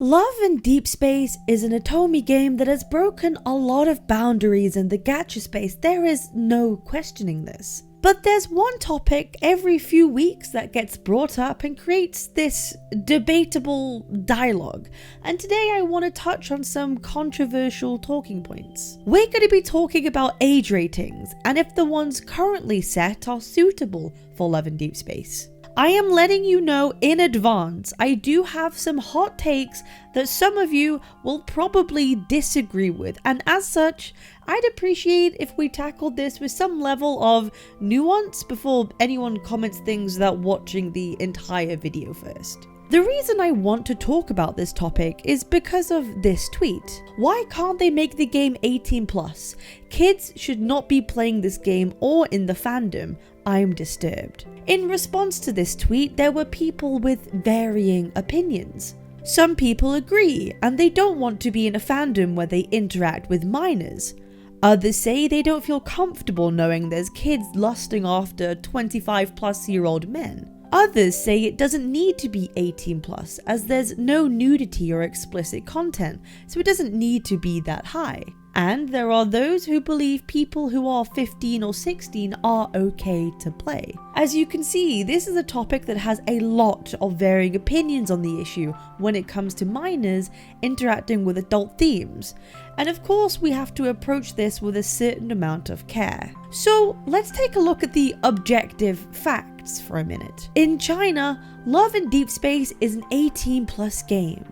Love and Deepspace is an Atomi game that has broken a lot of boundaries in the gacha space. There is no questioning this. But there's one topic every few weeks that gets brought up and creates this debatable dialogue. And today I want to touch on some controversial talking points. We're going to be talking about age ratings and if the ones currently set are suitable for Love and Deepspace. I am letting you know in advance, I do have some hot takes that some of you will probably disagree with, and as such, I'd appreciate if we tackled this with some level of nuance before anyone comments things without watching the entire video first. The reason I want to talk about this topic is because of this tweet. Why can't they make the game 18+? Kids should not be playing this game or in the fandom. I'm disturbed. In response to this tweet, there were people with varying opinions. Some people agree and they don't want to be in a fandom where they interact with minors. Others say they don't feel comfortable knowing there's kids lusting after 25+-year-old men. Others say it doesn't need to be 18+, as there's no nudity or explicit content, so it doesn't need to be that high. And there are those who believe people who are 15 or 16 are okay to play. As you can see, this is a topic that has a lot of varying opinions on the issue when it comes to minors interacting with adult themes. And of course, we have to approach this with a certain amount of care. So let's take a look at the objective facts for a minute. In China, Love and Deepspace is an 18+ game.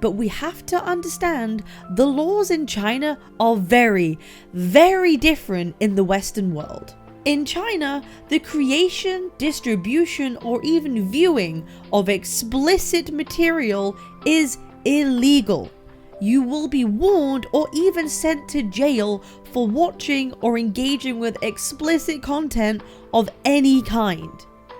But we have to understand the laws in China are very, very different in the Western world. In China, the creation, distribution, or even viewing of explicit material is illegal. You will be warned or even sent to jail for watching or engaging with explicit content of any kind.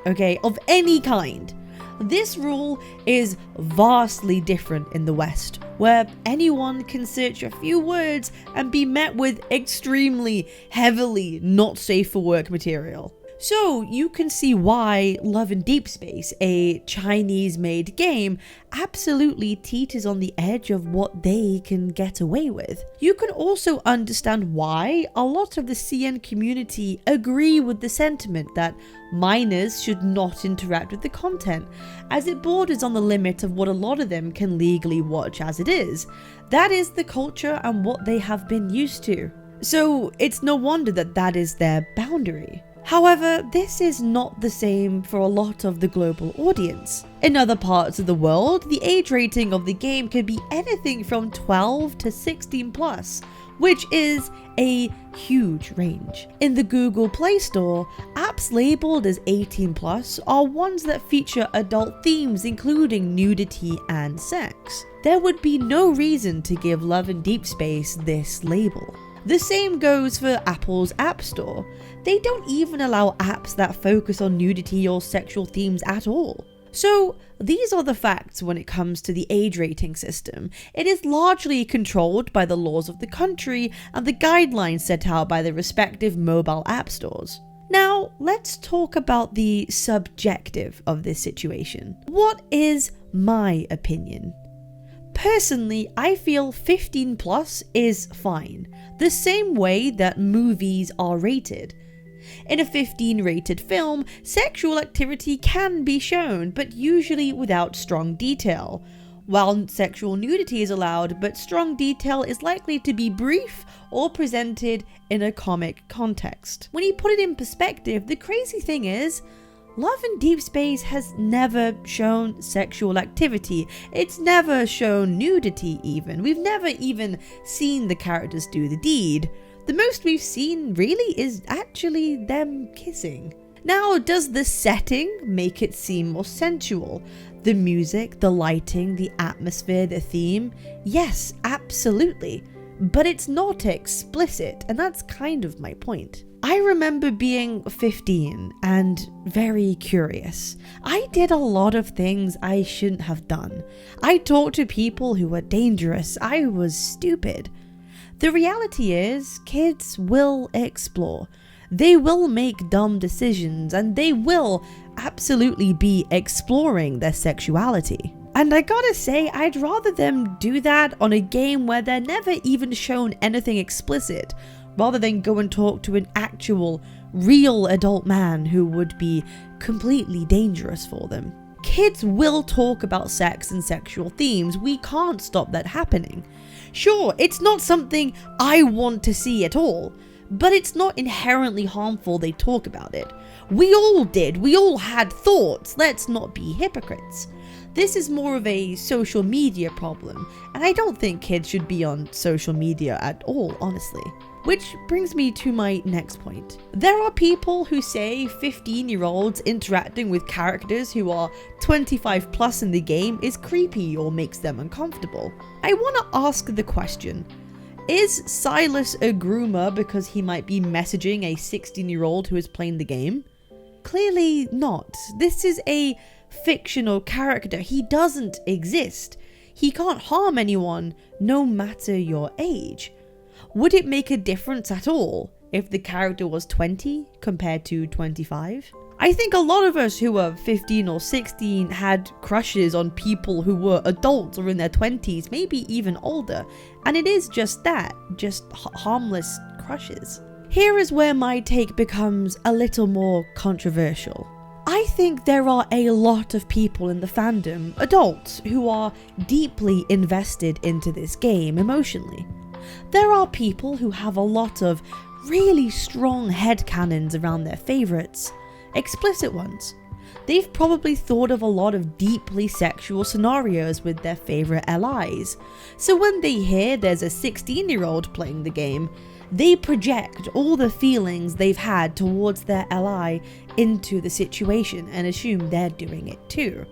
Okay, of any kind. This rule is vastly different in the West, where anyone can search a few words and be met with extremely, heavily not safe for work material. So you can see why Love and Deepspace, a Chinese-made game, absolutely teeters on the edge of what they can get away with. You can also understand why a lot of the CN community agree with the sentiment that minors should not interact with the content, as it borders on the limit of what a lot of them can legally watch as it is. That is the culture and what they have been used to. So it's no wonder that that is their boundary. However, this is not the same for a lot of the global audience. In other parts of the world, the age rating of the game can be anything from 12 to 16+, which is a huge range. In the Google Play Store, apps labeled as 18+ are ones that feature adult themes including nudity and sex. There would be no reason to give Love and Deepspace this label. The same goes for Apple's App Store. They don't even allow apps that focus on nudity or sexual themes at all. So these are the facts when it comes to the age rating system. It is largely controlled by the laws of the country and the guidelines set out by the respective mobile app stores. Now, let's talk about the subjective of this situation. What is my opinion? Personally, I feel 15+ is fine, the same way that movies are rated. In a 15 rated film, sexual activity can be shown, but usually without strong detail. While sexual nudity is allowed, but strong detail is likely to be brief or presented in a comic context. When you put it in perspective, the crazy thing is, Love and Deepspace has never shown sexual activity. It's never shown nudity even. We've never even seen the characters do the deed. The most we've seen really is actually them kissing. Now, does the setting make it seem more sensual? The music, the lighting, the atmosphere, the theme? Yes, absolutely. But it's not explicit, and that's kind of my point. I remember being 15 and very curious. I did a lot of things I shouldn't have done. I talked to people who were dangerous. I was stupid. The reality is, kids will explore. They will make dumb decisions and they will absolutely be exploring their sexuality. And I gotta say, I'd rather them do that on a game where they're never even shown anything explicit, rather than go and talk to an actual, real adult man who would be completely dangerous for them. Kids will talk about sex and sexual themes. We can't stop that happening. Sure, it's not something I want to see at all, but it's not inherently harmful they talk about it. We all did. We all had thoughts. Let's not be hypocrites. This is more of a social media problem, and I don't think kids should be on social media at all, honestly. Which brings me to my next point. There are people who say 15-year-olds interacting with characters who are 25 plus in the game is creepy or makes them uncomfortable. I want to ask the question, is Silas a groomer because he might be messaging a 16-year-old who is playing the game? Clearly not. This is a fictional character. He doesn't exist. He can't harm anyone, no matter your age. Would it make a difference at all if the character was 20 compared to 25? I think a lot of us who were 15 or 16 had crushes on people who were adults or in their 20s, maybe even older, and it is just that, just harmless crushes. Here is where my take becomes a little more controversial. I think there are a lot of people in the fandom, adults, who are deeply invested into this game emotionally. There are people who have a lot of really strong headcanons around their favourites, explicit ones. They've probably thought of a lot of deeply sexual scenarios with their favourite LIs, so when they hear there's a 16-year-old playing the game, they project all the feelings they've had towards their LI into the situation and assume they're doing it too,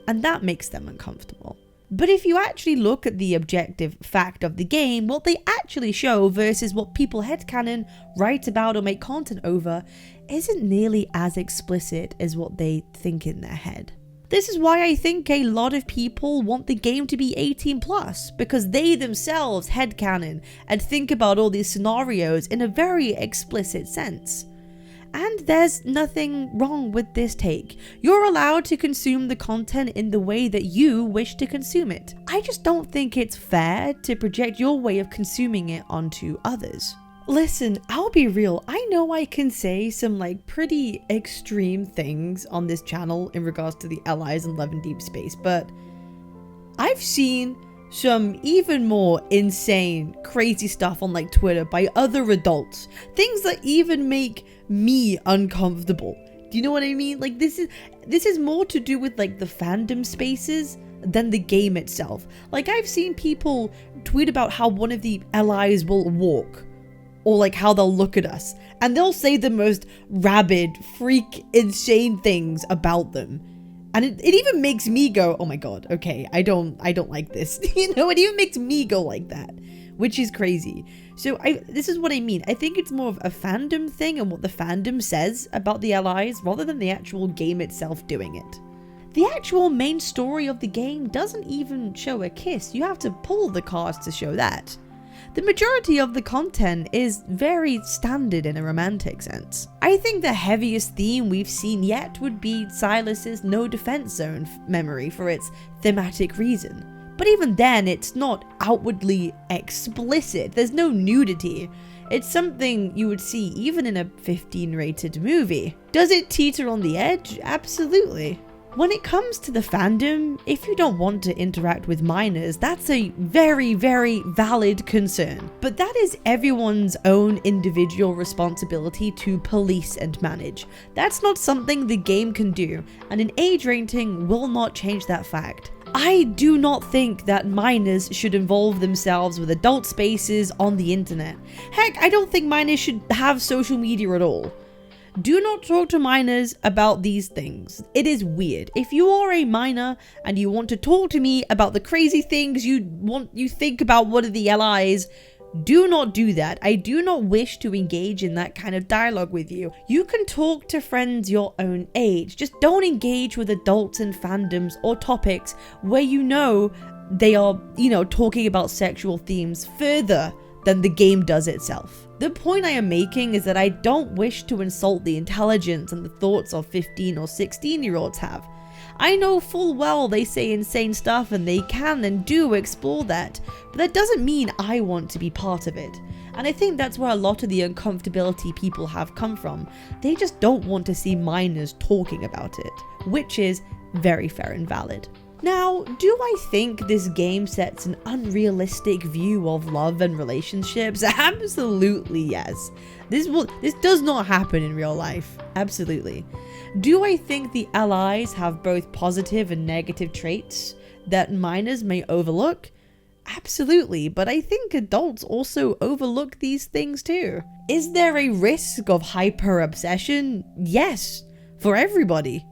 and that makes them uncomfortable. But if you actually look at the objective fact of the game, what they actually show versus what people headcanon, write about or make content over isn't nearly as explicit as what they think in their head. This is why I think a lot of people want the game to be 18 plus, because they themselves headcanon and think about all these scenarios in a very explicit sense. And there's nothing wrong with this take. You're allowed to consume the content in the way that you wish to consume it. I just don't think it's fair to project your way of consuming it onto others. Listen, I'll be real, I know I can say some pretty extreme things on this channel in regards to the LIs and Love and Deepspace, but I've seen some even more insane, crazy stuff on Twitter by other adults. Things that even make me uncomfortable. Do you know what I mean? This is more to do with the fandom spaces than the game itself. I've seen people tweet about how one of the LIs will walk, or how they'll look at us, and they'll say the most rabid, freak, insane things about them. And it even makes me go, oh my god, okay, I don't like this. It even makes me go like that, which is crazy. So this is what I mean. I think it's more of a fandom thing and what the fandom says about the LIs rather than the actual game itself doing it. The actual main story of the game doesn't even show a kiss. You have to pull the cards to show that. The majority of the content is very standard in a romantic sense. I think the heaviest theme we've seen yet would be Silas's no defense zone memory for its thematic reason. But even then, it's not outwardly explicit. There's no nudity. It's something you would see even in a 15-rated movie. Does it teeter on the edge? Absolutely. When it comes to the fandom, if you don't want to interact with minors, that's a very, very valid concern. But that is everyone's own individual responsibility to police and manage. That's not something the game can do, and an age rating will not change that fact. I do not think that minors should involve themselves with adult spaces on the internet. Heck, I don't think minors should have social media at all. Do not talk to minors about these things. It is weird. If you are a minor and you want to talk to me about the crazy things you think about one of the LIs, do not do that. I do not wish to engage in that kind of dialogue with you. You can talk to friends your own age. Just don't engage with adults in fandoms or topics where they are, talking about sexual themes further than the game does itself. The point I am making is that I don't wish to insult the intelligence and the thoughts of 15 or 16-year-olds have. I know full well they say insane stuff and they can and do explore that, but that doesn't mean I want to be part of it. And I think that's where a lot of the uncomfortability people have come from. They just don't want to see minors talking about it, which is very fair and valid. Now, do I think this game sets an unrealistic view of love and relationships? Absolutely yes. This does not happen in real life. Absolutely. Do I think the allies have both positive and negative traits that minors may overlook? Absolutely, but I think adults also overlook these things too. Is there a risk of hyper-obsession? Yes, for everybody.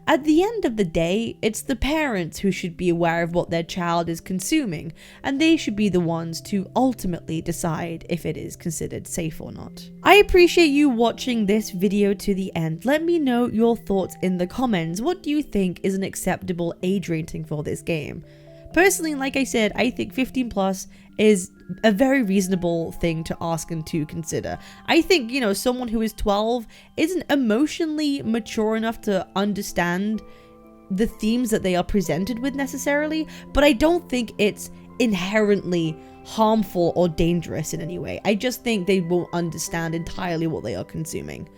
At the end of the day, it's the parents who should be aware of what their child is consuming, and they should be the ones to ultimately decide if it is considered safe or not. I appreciate you watching this video to the end. Let me know your thoughts in the comments. What do you think is an acceptable age rating for this game? Personally, like I said, I think 15 plus is a very reasonable thing to ask and to consider. I think, someone who is 12 isn't emotionally mature enough to understand the themes that they are presented with necessarily, but I don't think it's inherently harmful or dangerous in any way. I just think they won't understand entirely what they are consuming.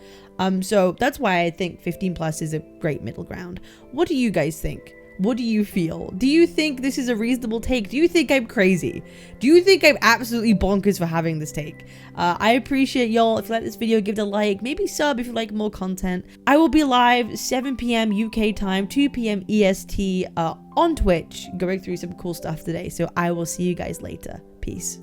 So that's why I think 15 plus is a great middle ground. What do you guys think? What do you feel? Do you think this is a reasonable take? Do you think I'm crazy? Do you think I'm absolutely bonkers for having this take? I appreciate y'all. If you like this video, give it a like. Maybe sub if you like more content. I will be live 7 p.m. UK time, 2 p.m. EST on Twitch, going through some cool stuff today. So I will see you guys later. Peace.